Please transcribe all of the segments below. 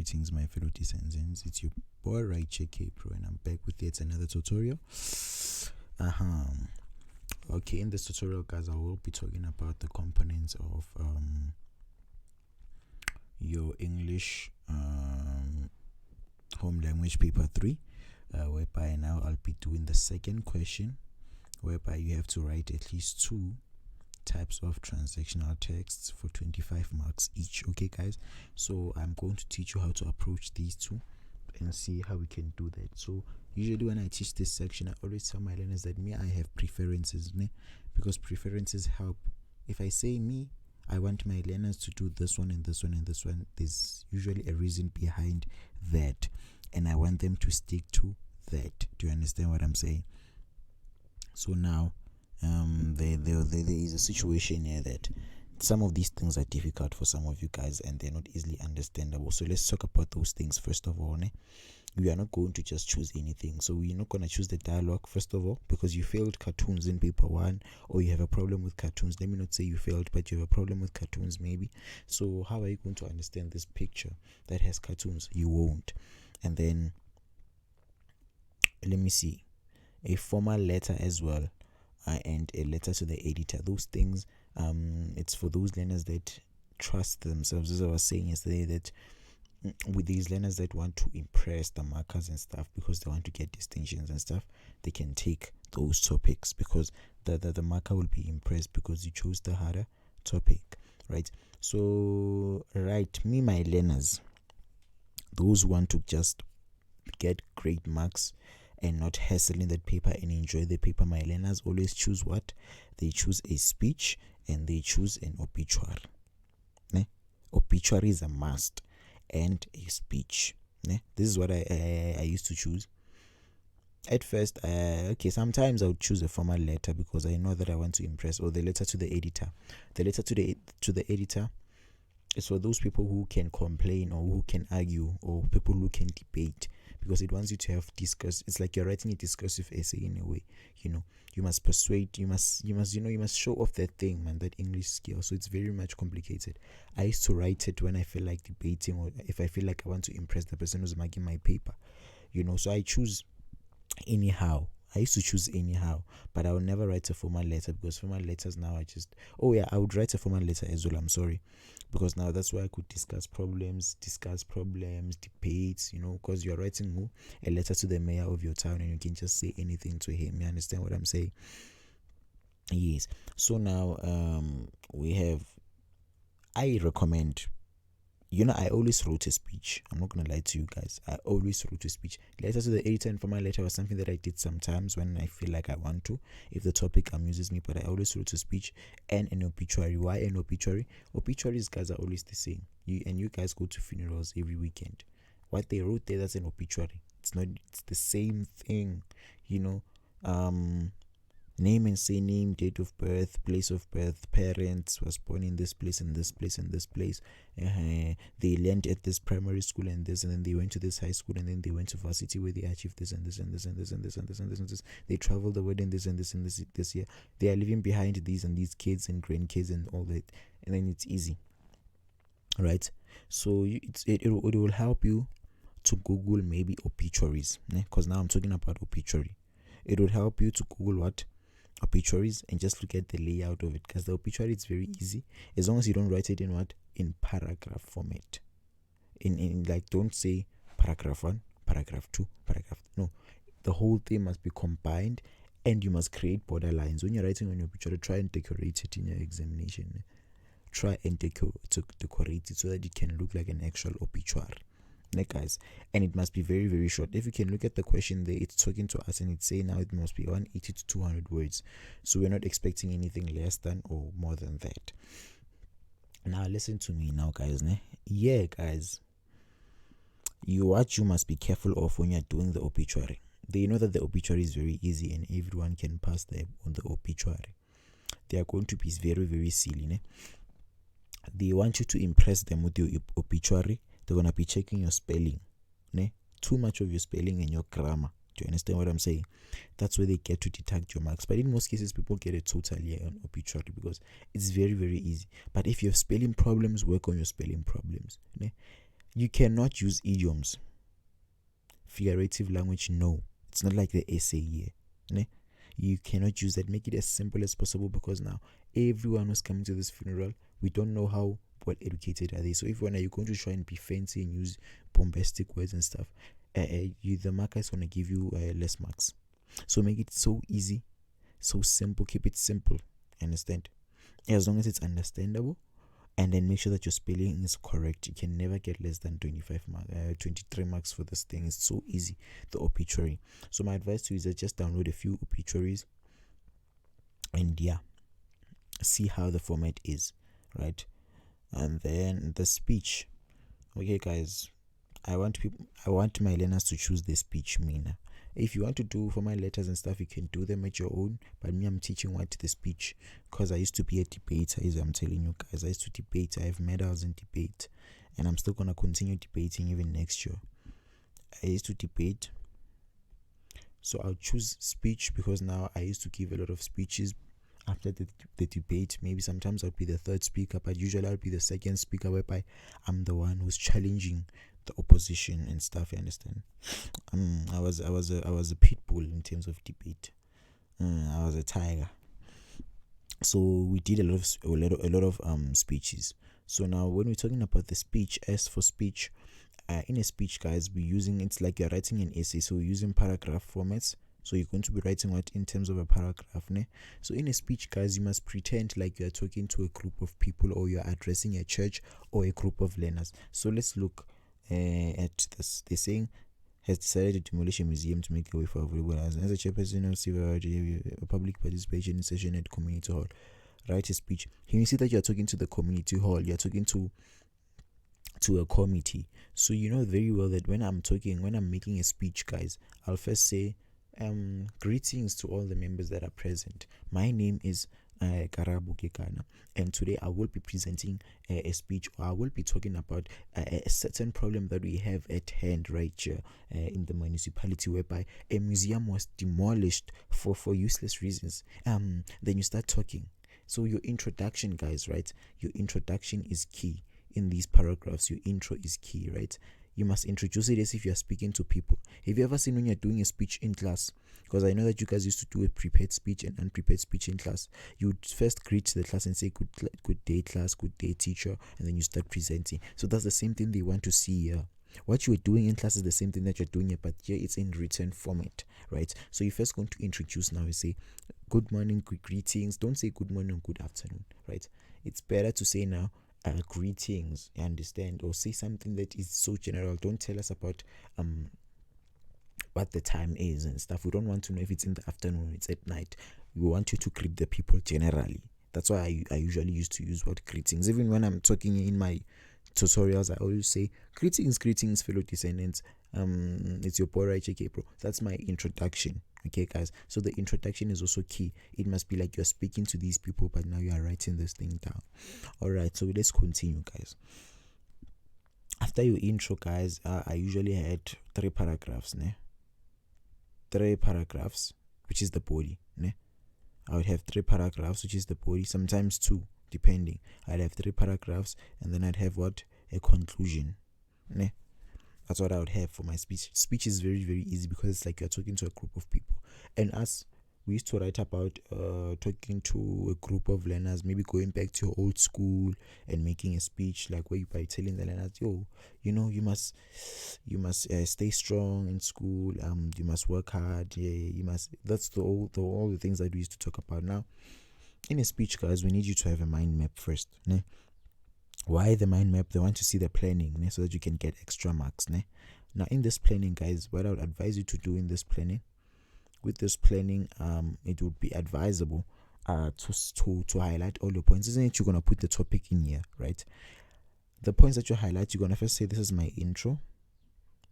Greetings, my fellow descendants. It's your boy Raiche K Pro, and I'm back with yet another tutorial. Okay, in this tutorial, guys, I will be talking about the components of your English home language paper 3, whereby now I'll be doing the second question, whereby you have to write at least 2 types of transactional texts for 25 marks each. Okay, guys, so I'm going to teach you how to approach these 2 and see how we can do that. So usually when I teach this section, I always tell my learners that I have preferences, because preferences help. If I say I want my learners to do this one and this one and this one, there's usually a reason behind that, and I want them to stick to that. Do you understand what I'm saying? So now there is a situation here that some of these things are difficult for some of you guys and they're not easily understandable. So let's talk about those things first of all. We are not going to just choose anything. So we're not going to choose the dialogue first of all, because you failed cartoons in paper 1, or you have a problem with cartoons. Let me not say you failed, but you have a problem with cartoons maybe. So how are you going to understand this picture that has cartoons? You won't. And then let me see, a formal letter as well, and a letter to the editor. Those things, it's for those learners that trust themselves. As I was saying yesterday, that with these learners that want to impress the markers and stuff, because they want to get distinctions and stuff, they can take those topics, because the marker will be impressed because you chose the harder topic, right? So my learners, those who want to just get great marks and not hassle in that paper and enjoy the paper, my learners always choose what? They choose a speech and they choose an obituary. Obituary is a must, and a speech. This is what I used to choose. At first, sometimes I would choose a formal letter because I know that I want to impress, or the letter to the editor. The letter to the editor is for those people who can complain or who can argue, or people who can debate, because it wants you to have discuss. It's like you're writing a discursive essay in a way. You must persuade. You must show off that thing, man, that English skill. So it's very much complicated. I used to write it when I feel like debating, or if I feel like I want to impress the person who's marking my paper. So I choose anyhow. I used to choose anyhow, but I would never write a formal letter, because formal letters now I would write a formal letter as well. I'm sorry, because now that's where I could discuss problems, debates, because you're writing a letter to the mayor of your town, and you can just say anything to him. You understand what I'm saying? Yes. So now I recommend, I always wrote a speech. I'm not gonna lie to you guys. I always wrote a speech. Letter to the editor and formal letter was something that I did sometimes when I feel like I want to, if the topic amuses me. But I always wrote a speech and an obituary. Why an obituary? Obituaries, guys, are always the same. You guys go to funerals every weekend. What they wrote there, that's an obituary. It's the same thing. Name and surname, date of birth, place of birth, parents, was born in this place and this place and this place. They learned at this primary school and this, and then they went to this high school, and then they went to varsity where they achieved this and this and this and this and this and this and this and this. They traveled the world in this and this and this year. They are leaving behind these and these kids and grandkids and all that, and then it's easy, right? So it will help you to Google maybe obituaries, because now I'm talking about obituary. It would help you to Google what? Obituaries, and just look at the layout of it, because the obituary is very easy, as long as you don't write it in paragraph format. In like, don't say paragraph 1, paragraph 2, paragraph. No, the whole thing must be combined, and you must create borderlines when you're writing on your obituary. Try and decorate it in your examination. Try and decorate it so that it can look like an actual obituary, guys. And it must be very, very short. If you can look at the question there, it's talking to us and it's saying now it must be 180 to 200 words. So we're not expecting anything less than or more than that. Now listen to me now, guys. Yeah, guys, you must be careful of when you're doing the obituary. They know that the obituary is very easy and everyone can pass on the obituary. They are going to be very, very silly. They want you to impress them with your obituary. They're going to be checking your spelling. Too much of your spelling and your grammar. Do you understand what I'm saying? That's where they get to deduct your marks. But in most cases, people get a total year on obituary because it's very, very easy. But if you have spelling problems, work on your spelling problems. You cannot use idioms. Figurative language, no. It's not like the essay here. Ne? You cannot use that. Make it as simple as possible, because now everyone who's coming to this funeral, we don't know how well educated are they. So if when are you going to try and be fancy and use bombastic words and stuff, the marker is going to give you less marks. So make it so easy, so simple. Keep it simple. Understand? As long as it's understandable, and then make sure that your spelling is correct. You can never get less than 23 marks for this thing. It's so easy, the obituary. So my advice to you is that just download a few obituaries and see how the format is, right? And then the speech. Okay, guys, I want my learners to choose the speech meaner. If you want to do formal letters and stuff, you can do them at your own. But me, I'm teaching what the speech, because I used to be a debater, as I'm telling you guys. I used to debate. I have medals in debate, and I'm still gonna continue debating even next year. I used to debate, so I'll choose speech because now I used to give a lot of speeches after the debate. Maybe sometimes I'll be the third speaker, but usually I'll be the second speaker, whereby I'm the one who's challenging the opposition and stuff. You understand? I was a pit bull in terms of debate. I was a tiger. So we did a lot of speeches. So now when we're talking about the speech, as for speech, in a speech, guys, we're using, it's like you're writing an essay. So we're using paragraph formats. So you're going to be writing what in terms of a paragraph, ne? So in a speech, guys, you must pretend like you're talking to a group of people, or you're addressing a church or a group of learners. So let's look at this. They're saying, has decided to demolish a museum to make a way for available as a chairperson of civil public participation in session at community hall. Write a speech. Can you see that you're talking to the community hall? You're talking to a committee. So you know very well that when I'm making a speech, guys, I'll first say, greetings to all the members that are present. My name is Karabu Kekana, and today I will be presenting a speech, or I will be talking about a certain problem that we have at hand right here in the municipality, whereby a museum was demolished for useless reasons. Then you start talking. So your introduction, guys, right? Your introduction is key in these paragraphs. Your intro is key, right? You must introduce it as if you're speaking to people. Have you ever seen when you're doing a speech in class? Because I know that you guys used to do a prepared speech and unprepared speech in class. You would first greet the class and say, good day, class, good day, teacher, and then you start presenting. So that's the same thing they want to see here. What you were doing in class is the same thing that you're doing here, but here it's in written format, right? So you're first going to introduce now. You say, good morning, greetings. Don't say good morning, good afternoon, right? It's better to say now, greetings, you understand, or say something that is so general. Don't tell us about what the time is and stuff. We don't want to know if it's in the afternoon, it's at night. We want you to greet the people generally. That's why I usually used to use word greetings. Even when I'm talking in my tutorials, I always say greetings, fellow descendants. It's your boy right, JK bro. That's my introduction. Okay, guys. So the introduction is also key. It must be like you're speaking to these people, but now you are writing this thing down. All right. So let's continue, guys. After your intro, guys, I usually had 3 paragraphs, ne? 3 paragraphs, which is the body, ne? I would have 3 paragraphs, which is the body. Sometimes 2, depending. I'd have 3 paragraphs, and then I'd have what? A conclusion, ne? That's what I would have for my speech. Speech is very, very easy because it's like you're talking to a group of people. And us, we used to write about talking to a group of learners, maybe going back to your old school and making a speech, like where you by telling the learners, yo, you know, you must stay strong in school. You must work hard. Yeah, you must. That's all the things that we used to talk about. Now, in a speech, guys, we need you to have a mind map first. Ne? Why the mind map? They want to see the planning, ne? So that you can get extra marks. Ne? Now, in this planning, guys, what I would advise you to do in this planning, with this planning, it would be advisable to highlight all your points. Isn't it? You're gonna put the topic in here, right? The points that you highlight, you're gonna first say, this is my intro.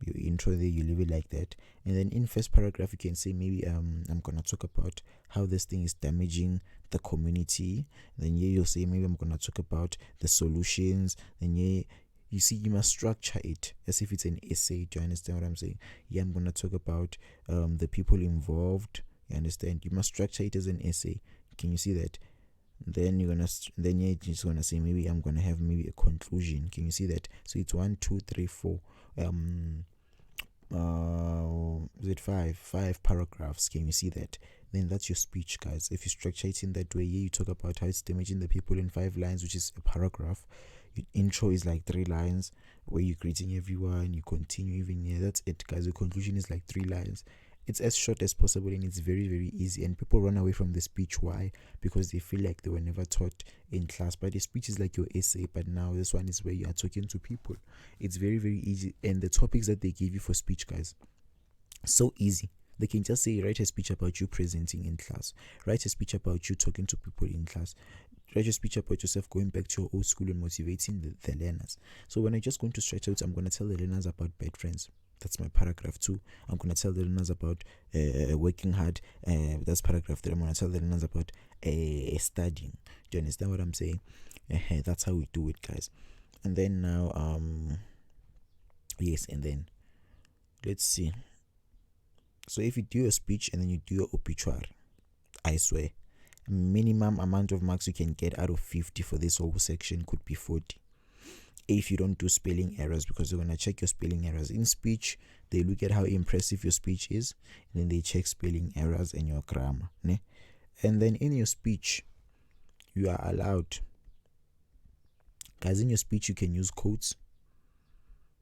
Your intro there, you leave it like that, and then in first paragraph you can say, maybe I'm gonna talk about how this thing is damaging the community. Then here you'll say, maybe I'm gonna talk about the solutions. Then here, you see, you must structure it as if it's an essay. Do you understand what I'm saying? Yeah, I'm gonna talk about the people involved. You understand? You must structure it as an essay. Can you see that? Then then you're just gonna say maybe I'm gonna have maybe a conclusion. Can you see that? So it's 1, 2, 3, 4. Is it five paragraphs? Can you see that? Then that's your speech, guys. If you structure it in that way, you talk about how it's damaging the people in 5 lines, which is a paragraph. Your intro is like 3 lines where you're greeting everyone, you continue even here. That's it, guys. The conclusion is like 3 lines. It's as short as possible and it's very, very easy. And people run away from the speech. Why? Because they feel like they were never taught in class. But the speech is like your essay, but now this one is where you are talking to people. It's very, very easy. And the topics that they give you for speech, guys, so easy. They can just say, write a speech about you presenting in class, write a speech about you talking to people in class, write a speech about yourself going back to your old school and motivating the learners. So when I just going to stretch out, I'm going to tell the learners about bad friends. That's my paragraph 2. I'm going to tell the learners about working hard. That's paragraph 3. I'm going to tell the learners about studying. Do you understand what I'm saying? That's how we do it, guys. And then now, yes, and then let's see. So if you do your speech and then you do your obituary, I swear, minimum amount of marks you can get out of 50 for this whole section could be 40. If you don't do spelling errors, because they're going to check your spelling errors. In speech, they look at how impressive your speech is, and then they check spelling errors and your grammar. Ne? And then in your speech, you are allowed, guys, in your speech, you can use quotes.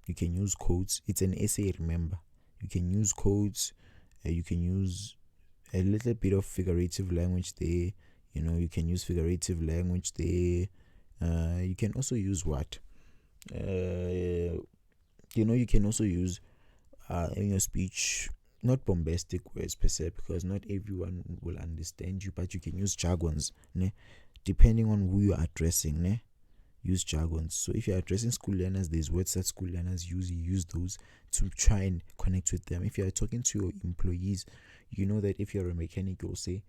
You can use quotes. It's an essay, remember. You can use quotes. You can use a little bit of figurative language there. You can use figurative language there. You can also use what? You can also use in your speech, not bombastic words per se, because not everyone will understand you, but you can use jargons, ne? Depending on who you are addressing, ne? Use jargons. So if you're addressing school learners, there's words that school learners use those to try and connect with them. If you're talking to your employees, you know that if you're a mechanic, you'll say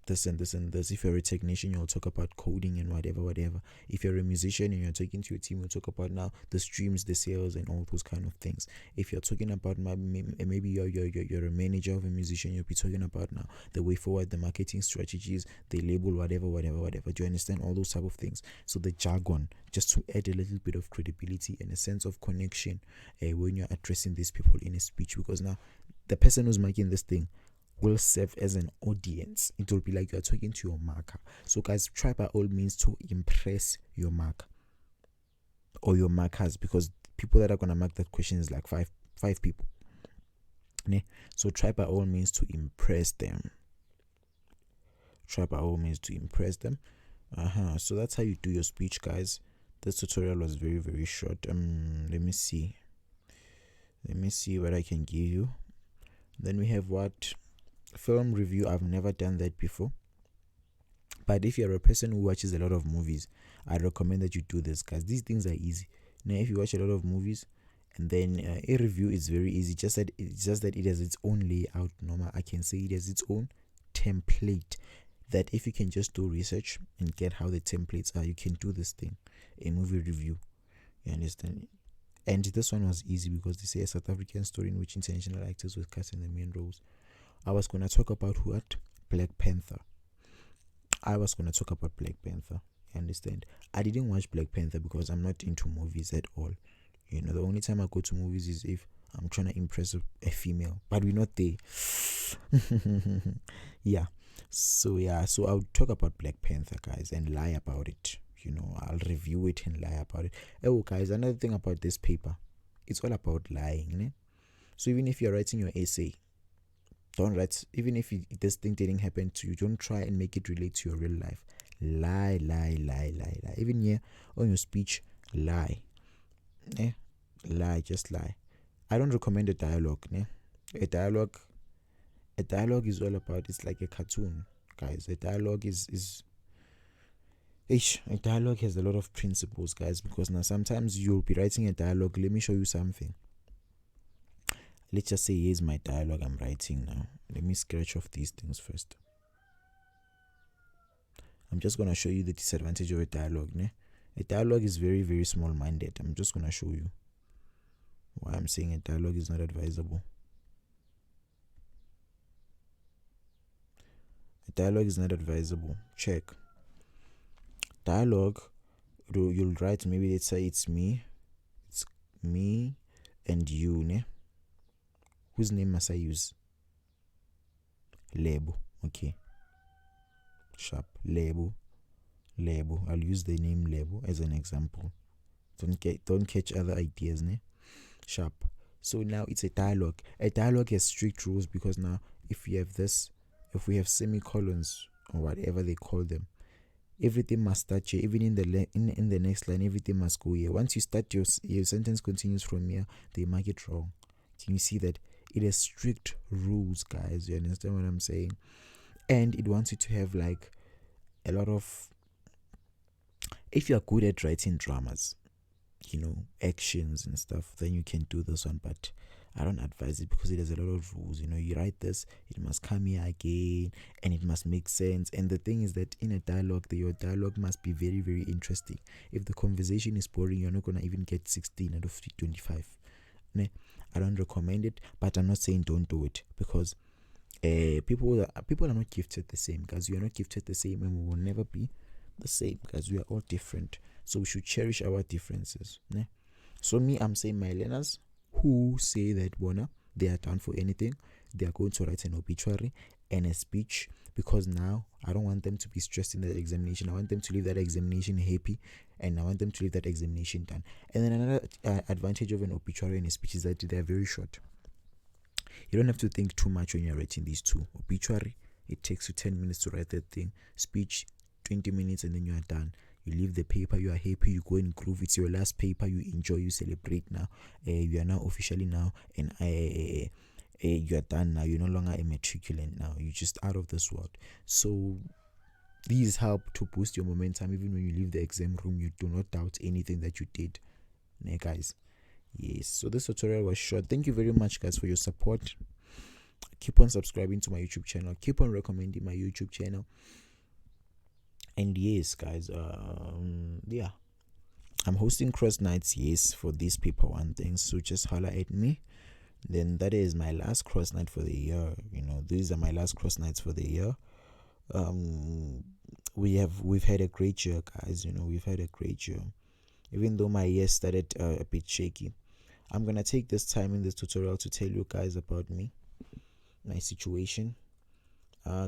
this and this and this. If you're a technician, you'll talk about coding and whatever. If you're a musician and you're talking to your team, you'll talk about now the streams, the sales, and all those kind of things. If you're talking about maybe you're a manager of a musician, you'll be talking about now the way forward, the marketing strategies, the label, whatever. Do you understand all those type of things? So the jargon, just to add a little bit of credibility and a sense of connection when you're addressing these people in a speech, because now the person who's making this thing will serve as an audience. It will be like you're talking to your marker. So guys, try by all means to impress your marker or your markers, because people that are going to mark that question is like five people. So try by all means to impress them. So that's how you do your speech, guys. This tutorial was very, very short. Let me see what I can give you. Then we have what? Film review. I've never done that before, but if you're a person who watches a lot of movies, I recommend that you do this, guys. These things are easy. Now if you watch a lot of movies, and then a review is very easy, just that it has its own layout. Normal, I can say it has its own template, that if you can just do research and get how the templates are, you can do this thing, a movie review. You understand? And this one was easy because they say a South African story in which international actors were cast in the main roles. I was going to talk about what? Black Panther. You understand? I didn't watch Black Panther because I'm not into movies at all. The only time I go to movies is if I'm trying to impress a female, but we're not there. So I'll talk about Black Panther, guys, and lie about it. I'll review it and lie about it. Oh, guys, another thing about this paper, it's all about lying, né? So even if you're writing your essay, don't write, even if this thing didn't happen to you, don't try and make it relate to your real life. Lie. Even here on your speech, lie. Just lie. I don't recommend a dialogue. A dialogue is all about, it's like a cartoon, guys. A dialogue a dialogue has a lot of principles, guys, because now sometimes you'll be writing a dialogue. Let me show you something. Let's just say here's my dialogue I'm writing now. Let me scratch off these things first. I'm just going to show you the disadvantage of a dialogue. A dialogue is very, very small-minded. I'm just going to show you why I'm saying a dialogue is not advisable. A dialogue is not advisable. Check. dialogue, you'll write, maybe let's say it's me and you, ne? Whose name must I use? Lebo. Okay, sharp. Lebo. I'll use the name Lebo as an example. Don't catch other ideas, ne? Sharp. So now it's a dialogue. A dialogue has strict rules, because now if we have semicolons or whatever they call them, everything must start here. Even in the next line, everything must go here. Once you start your sentence continues from here, they mark it wrong. Can you see that? It has strict rules, guys. You understand what I'm saying? And it wants you to have like a lot of, if you're good at writing dramas, actions and stuff, then you can do this one. But I don't advise it, because it has a lot of rules. You write this, it must come here again, and it must make sense. And the thing is that in a dialogue, your dialogue must be very, very interesting. If the conversation is boring, you're not gonna even get 16 out of 25. I don't recommend it, but I'm not saying don't do it, because people are not gifted the same, guys. You are not gifted the same, and we will never be the same, because we are all different. So we should cherish our differences. So me, I'm saying my learners who say that they are down for anything, they are going to write an obituary and a speech, because now I don't want them to be stressed in that examination. I want them to leave that examination happy, and I want them to leave that examination done. And then another advantage of an obituary and a speech is that they are very short. You don't have to think too much when you're writing these two. Obituary, it takes you 10 minutes to write that thing. Speech, 20 minutes, and then you are done. You leave the paper, you are happy, you go and groove. It's your last paper, you enjoy, you celebrate now. You are now officially now, and you are done now. You're no longer a matriculant now. You're just out of this world. So these help to boost your momentum. Even when you leave the exam room, you do not doubt anything that you did. Guys. Yes, so this tutorial was short. Thank you very much, guys, for your support. Keep on subscribing to my YouTube channel. Keep on recommending my YouTube channel. And yes, guys, yeah, I'm hosting cross nights, yes, for these paper one things. So just holler at me. Then that is my last cross night for the year. These are my last cross nights for the year. We've had a great year, guys. We've had a great year. Even though my year started a bit shaky, I'm gonna take this time in this tutorial to tell you guys about me, my situation.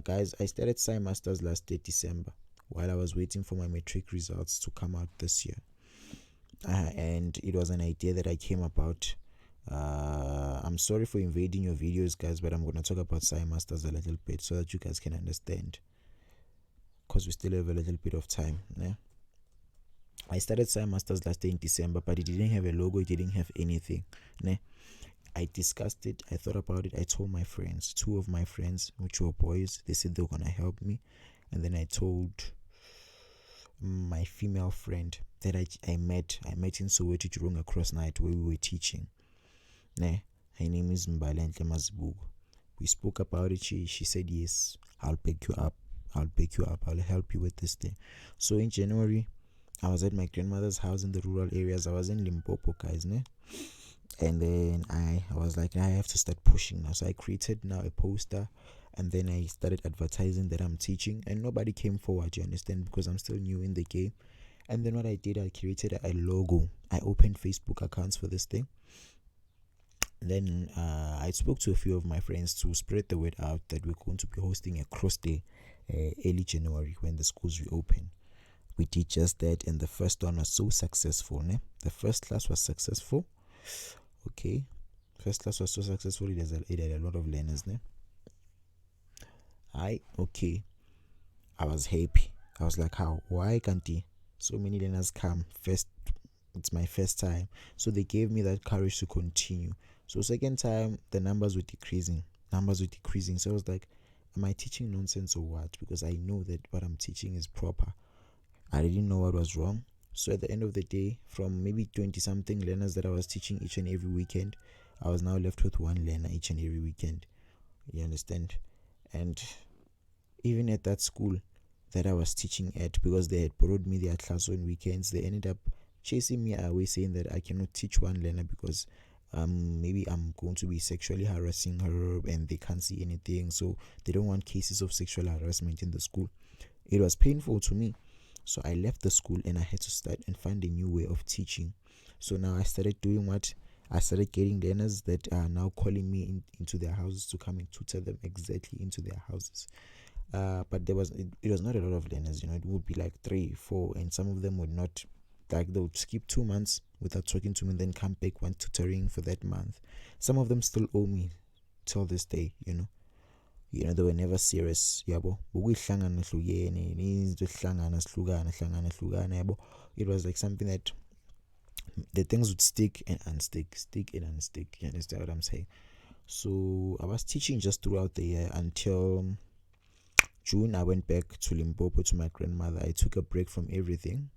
Guys, I started Sci Masters last year, December, while I was waiting for my matric results to come out this year. And it was an idea that I came about. I'm sorry for invading your videos, guys, but I'm gonna talk about Sci Masters a little bit so that you guys can understand, because we still have a little bit of time. I started Sci Masters last year in December, but it didn't have a logo, it didn't have anything. I discussed it, I thought about it, I told my friends, two of my friends, which were boys, they said they were gonna help me. And then I told my female friend that I met in Soweto during a cross night where we were teaching. Her name is Mbalenhle Mazibuko. We spoke about it. She said, yes, I'll pick you up, I'll help you with this thing. So in January, I was at my grandmother's house in the rural areas. I was in Limpopo, guys, and then I was like, I have to start pushing now. So I created now a poster, and then I started advertising that I'm teaching, and nobody came forward, you understand, because I'm still new in the game. And then what I did, I created a logo. I opened Facebook accounts for this thing. Then I spoke to a few of my friends to spread the word out that we're going to be hosting a cross day early January when the schools reopen. We did just that, and the first one was so successful. The first class was successful. Okay, first class was so successful. It had a lot of learners. Okay, I was happy. I was like, why can't so many learners come first? It's my first time. So they gave me that courage to continue. So second time, the numbers were decreasing. So I was like, am I teaching nonsense or what? Because I know that what I'm teaching is proper. I didn't know what was wrong. So at the end of the day, from maybe 20 something learners that I was teaching each and every weekend, I was now left with one learner each and every weekend. You understand? And even at that school that I was teaching at, because they had borrowed me their class on weekends, they ended up chasing me away, saying that I cannot teach one learner because maybe I'm going to be sexually harassing her and they can't see anything, so they don't want cases of sexual harassment in the school. It was painful to me. So I left the school and I had to start and find a new way of teaching. So now I started doing what? I started getting learners that are now calling me into their houses to come and tutor them exactly into their houses. But it was not a lot of learners, it would be like 3 4, and some of them would not, like they would skip 2 months without talking to me and then come back one tutoring for that month. Some of them still owe me till this day. They were never serious, yabo. It was like something that the things would stick and unstick, stick and unstick. You understand what I'm saying? So I was teaching just throughout the year until June. I went back to Limpopo to my grandmother. I took a break from everything,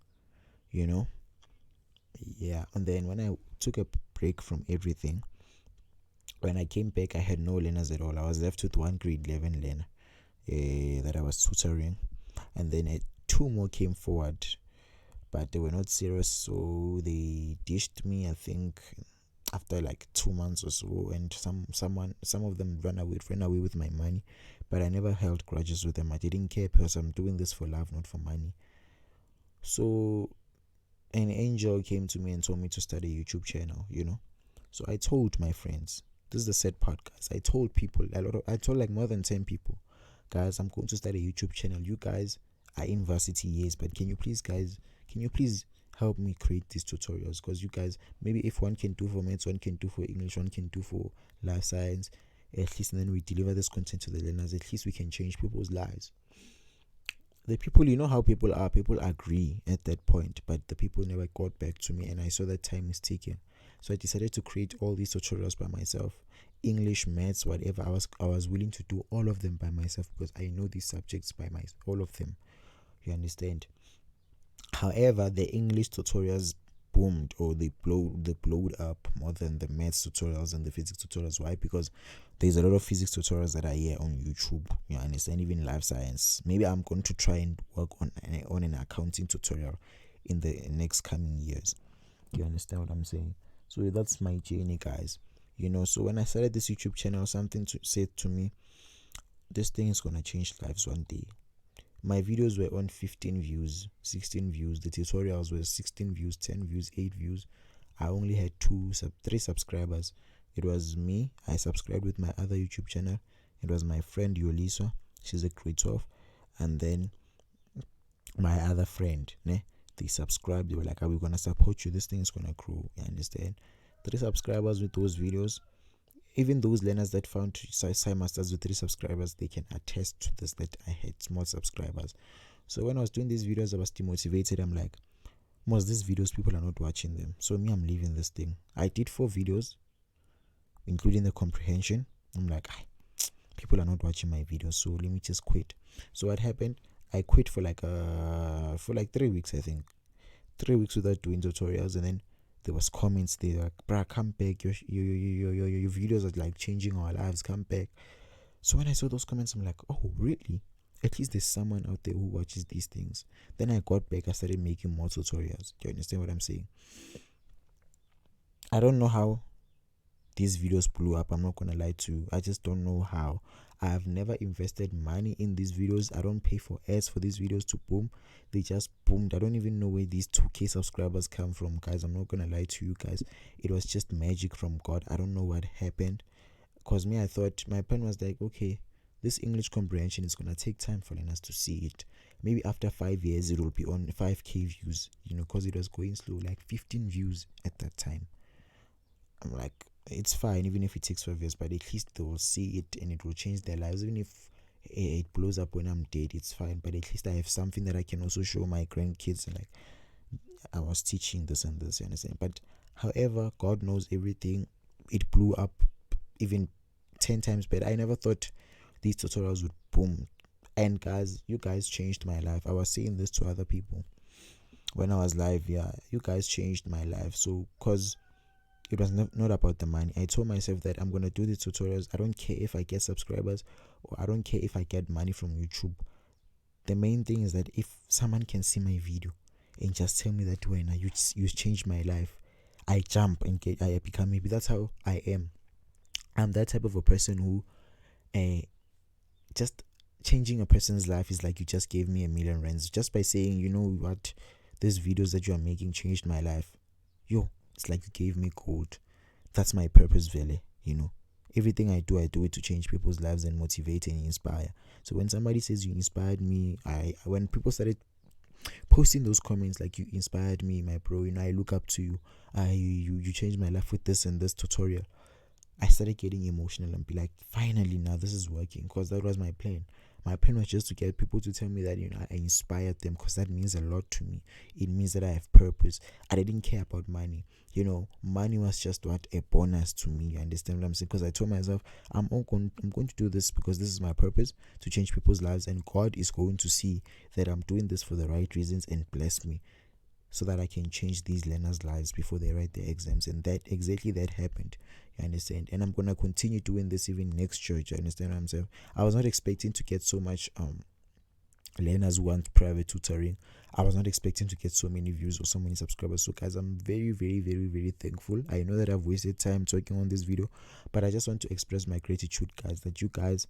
yeah. And then when I took a break from everything, when I came back, I had no learners at all. I was left with one grade 11 learner that I was tutoring, and then 2 more came forward, but they were not serious, so they dished me, I think, after like 2 months or so. And some of them ran away with my money, but I never held grudges with them. I didn't care because I'm doing this for love, not for money. So an angel came to me and told me to start a YouTube channel. So I told my friends, this is the sad part, guys. I told people I told like more than 10 people, guys, I'm going to start a YouTube channel. You guys are in varsity years, but can you please help me create these tutorials? Because you guys, maybe if one can do for maths, one can do for English, one can do for life science, at least, and then we deliver this content to the learners, at least we can change people's lives. The people, how people are, people agree at that point, but the people never got back to me, and I saw that time is ticking. So I decided to create all these tutorials by myself. English, maths, whatever. I was willing to do all of them by myself because I know these subjects by myself, all of them. You understand? However, the English tutorials boomed, or they blowed up more than the maths tutorials and the physics tutorials. Why? Because there's a lot of physics tutorials that are here on YouTube. You understand? Even life science. Maybe I'm going to try and work on an accounting tutorial in the next coming years. You understand what I'm saying? So that's my journey, guys. So when I started this YouTube channel, something said to me, this thing is gonna change lives one day. My videos were on 15 views, 16 views. The tutorials were 16 views, 10 views, 8 views. I only had 3 subscribers. It was me. I subscribed with my other YouTube channel. It was my friend Yoliso. She's a grade 12. And then my other friend, they subscribed. They were like, are we gonna support you? This thing is gonna grow. You understand? 3 subscribers with those videos. Even those learners that found Masters with 3 subscribers, they can attest to this, that I had small subscribers. So when I was doing these videos, I was demotivated. I'm like, most of these videos, people are not watching them. So me, I'm leaving this thing. I did 4 videos, including the comprehension. I'm like, people are not watching my videos, so let me just quit. So what happened? I quit for like 3 weeks, I think. 3 weeks without doing tutorials, and then there was comments there like, bruh, come back, your videos are like changing our lives, come back. So when I saw those comments, I'm like, oh really? At least there's someone out there who watches these things. Then I got back, I started making more tutorials. Do you understand what I'm saying? I don't know how these videos blew up. I'm not gonna lie to you. I just don't know how. I have never invested money in these videos. I don't pay for ads for these videos to boom. They just boomed. I don't even know where these 2K subscribers come from, guys. I'm not gonna lie to you guys. It was just magic from God. I don't know what happened. Because me, I thought, my plan was like, okay, this English comprehension is gonna take time for learners to see it. Maybe after 5 years it will be on 5K views, because it was going slow, like 15 views at that time. I'm like, it's fine even if it takes 5 years, but at least they will see it and it will change their lives. Even if it blows up when I'm dead, it's fine, but at least I have something that I can also show my grandkids, and like, I was teaching this and this, you understand? But however, God knows everything. It blew up even 10 times better. I never thought these tutorials would boom. And guys, you guys changed my life. I was saying this to other people when I was live. Yeah, you guys changed my life. So because it was not about the money, I told myself that I'm gonna do these tutorials. I don't care if I get subscribers, or I don't care if I get money from YouTube. The main thing is that if someone can see my video and just tell me that, when you changed my life, I jump and I become happy. That's how I am. I'm that type of a person who just changing a person's life is like you just gave me R1,000,000 just by saying, you know what, these videos that you are making changed my life. Yo, it's like you gave me gold. That's my purpose, Vele. Everything I do it to change people's lives and motivate and inspire. So when somebody says you inspired me, when people started posting those comments like you inspired me, my bro, I look up to you, you changed my life with this and this tutorial, I started getting emotional and be like, finally, now this is working, because that was my plan. My plan was just to get people to tell me that, I inspired them, because that means a lot to me. It means that I have purpose. I didn't care about money. Money was just a bonus to me. You understand what I'm saying? Because I told myself, I'm going to do this because this is my purpose, to change people's lives, and God is going to see that I'm doing this for the right reasons and bless me, so that I can change these learners' lives before they write their exams. And that happened. You understand? And I'm gonna continue doing this even next church. You understand what I'm saying? I was not expecting to get so much learners who want private tutoring. I was not expecting to get so many views or so many subscribers. So guys, I'm very, very, very, very thankful. I know that I've wasted time talking on this video, but I just want to express my gratitude, guys, that you guys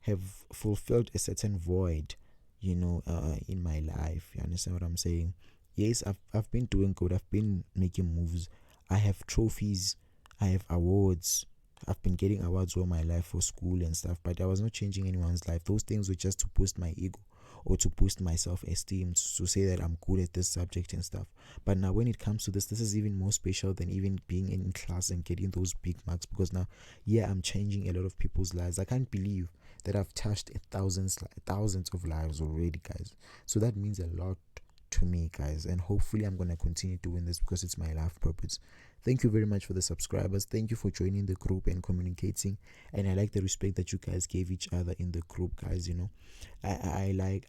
have fulfilled a certain void, in my life. You understand what I'm saying? Yes, I've been doing good. I've been making moves. I have trophies. I have awards. I've been getting awards all my life for school and stuff, but I was not changing anyone's life. Those things were just to boost my ego or to boost my self-esteem, to say that I'm good at this subject and stuff. But now when it comes to this is even more special than even being in class and getting those big marks, because now, I'm changing a lot of people's lives. I can't believe that I've touched thousands of lives already, guys. So that means a lot to me, guys, and hopefully I'm gonna continue doing this because it's my life purpose. Thank you very much for the subscribers. Thank you for joining the group and communicating, and I like the respect that you guys gave each other in the group, guys. I like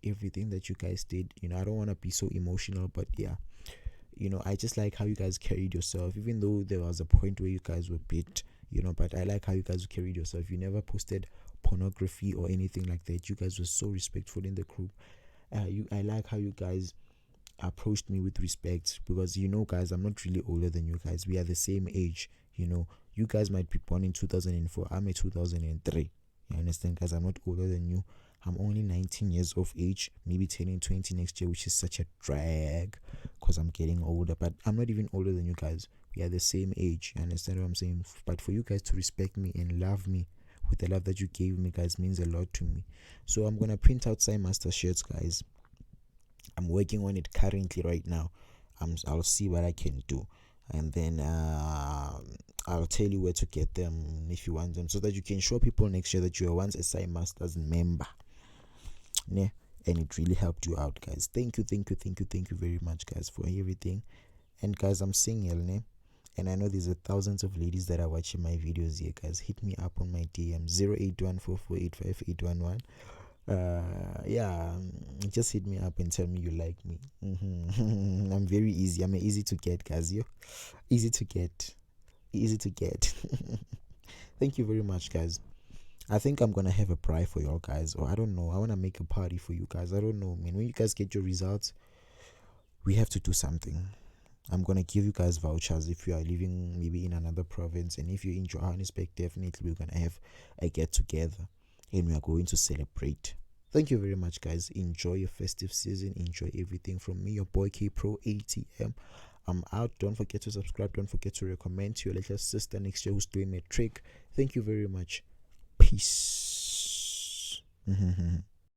everything that you guys did. I don't want to be so emotional, but yeah, I just like how you guys carried yourself, even though there was a point where you guys were bit, but I like how you guys carried yourself. You never posted pornography or anything like that. You guys were so respectful in the group. I like how you guys approached me with respect, because guys, I'm not really older than you guys. We are the same age. You guys might be born in 2004. I'm a 2003. You understand, guys? I'm not older than you. I'm only 19 years of age, maybe turning 20 next year, which is such a drag because I'm getting older. But I'm not even older than you guys. We are the same age. You understand what I'm saying? But for you guys to respect me and love me with the love that you gave me, guys, means a lot to me. So I'm gonna print out Sai Master shirts, guys. I'm working on it currently right now. I'll see what I can do, and then I'll tell you where to get them if you want them, so that you can show people next year that you were once a Sai Masters member. Yeah, and it really helped you out, guys. Thank you very much, guys, for everything. And guys, I'm single, ne? And I know there's thousands of ladies that are watching my videos here, guys. Hit me up on my DM 0814485811. Just hit me up and tell me you like me. I'm very easy. I'm easy to get, guys. Easy to get. Thank you very much, guys. I think I'm gonna have a prize for y'all, guys, or I don't know. I wanna make a party for you guys. I don't know, man. When you guys get your results, we have to do something. I'm gonna give you guys vouchers if you are living maybe in another province, and if you're in Johannesburg, definitely we're gonna have a get together and we are going to celebrate. Thank you very much, guys. Enjoy your festive season. Enjoy everything from me, your boy K Pro ATM. I'm out. Don't forget to subscribe. Don't forget to recommend to your little sister next year who's doing Matric. Thank you very much. Peace.